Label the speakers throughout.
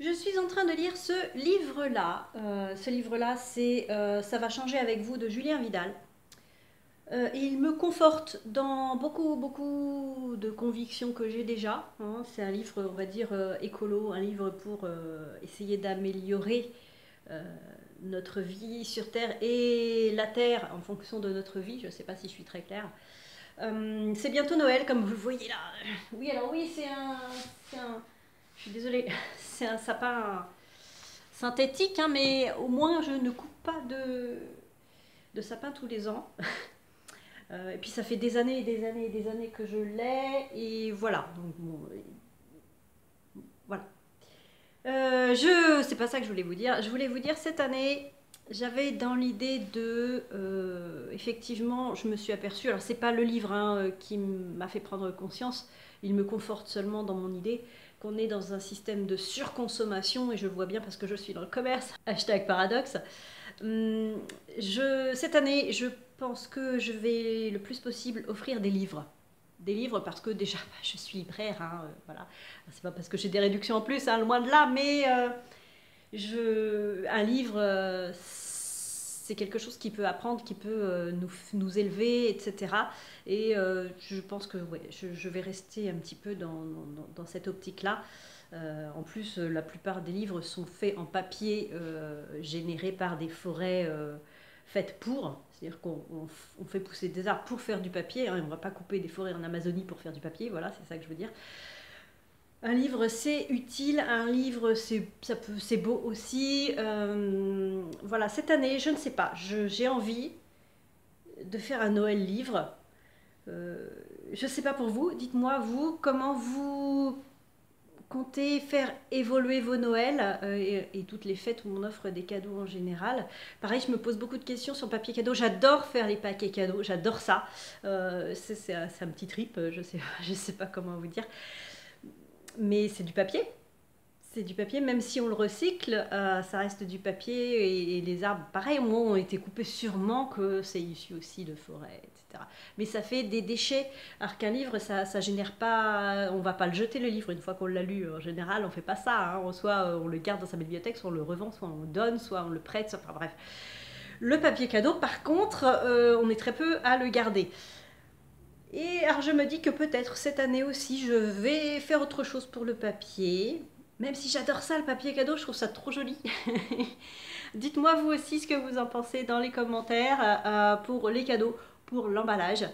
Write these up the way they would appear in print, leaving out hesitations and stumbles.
Speaker 1: Je suis en train de lire ce livre-là. Ça va changer avec vous de Julien Vidal. Il me conforte dans beaucoup de convictions que j'ai déjà, hein. C'est un livre, on va dire, écolo, un livre pour essayer d'améliorer euh, notre vie sur Terre et la Terre en fonction de notre vie. Je ne sais pas si je suis très claire. C'est bientôt Noël, comme vous le voyez là. Oui, alors oui, je suis désolée, c'est un sapin synthétique, hein, mais au moins je ne coupe pas de sapin tous les ans. Et puis ça fait des années et des années et des années que je l'ai, et voilà. Donc, bon, voilà. C'est pas ça que je voulais vous dire. Je voulais vous dire, cette année, j'avais dans l'idée de, effectivement, je me suis aperçue, alors c'est pas le livre, hein, qui m'a fait prendre conscience, il me conforte seulement dans mon idée, qu'on est dans un système de surconsommation, et je le vois bien parce que je suis dans le commerce, hashtag paradoxe. Cette année, je pense que je vais le plus possible offrir des livres. Des livres parce que déjà, je suis libraire, hein, voilà. C'est pas parce que j'ai des réductions en plus, hein, loin de là, mais un livre, c'est quelque chose qui peut apprendre, qui peut nous élever, etc. Et je pense que ouais, je vais rester un petit peu dans cette optique-là. En plus, la plupart des livres sont faits en papier, générés par des forêts faites pour. C'est-à-dire qu'on fait pousser des arbres pour faire du papier, hein, et on ne va pas couper des forêts en Amazonie pour faire du papier, voilà, c'est ça que je veux dire. Un livre, c'est utile, un livre, c'est beau aussi. Voilà, cette année, je ne sais pas, j'ai envie de faire un Noël livre. Je ne sais pas pour vous, dites-moi, vous, comment vous comptez faire évoluer vos Noëls, et toutes les fêtes où on offre des cadeaux en général. Pareil, je me pose beaucoup de questions sur le papier cadeau. J'adore faire les paquets cadeaux, j'adore ça. C'est un petit trip, je sais pas comment vous dire. Mais c'est du papier. C'est du papier, même si on le recycle, ça reste du papier, et les arbres, pareil, ont été coupés, sûrement que c'est issu aussi de forêts, etc. Mais ça fait des déchets, alors qu'un livre, ça génère pas, on va pas le jeter le livre une fois qu'on l'a lu. En général, on fait pas ça, hein. Soit on le garde dans sa bibliothèque, soit on le revend, soit on le donne, soit on le prête, enfin bref. Le papier cadeau, par contre, on est très peu à le garder. Et alors je me dis que peut-être cette année aussi, je vais faire autre chose pour le papier. Même si j'adore ça, le papier cadeau, je trouve ça trop joli. Dites-moi vous aussi ce que vous en pensez dans les commentaires, pour les cadeaux, pour l'emballage.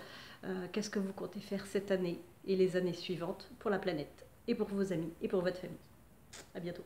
Speaker 1: Qu'est-ce que vous comptez faire cette année et les années suivantes pour la planète, et pour vos amis, et pour votre famille. À bientôt.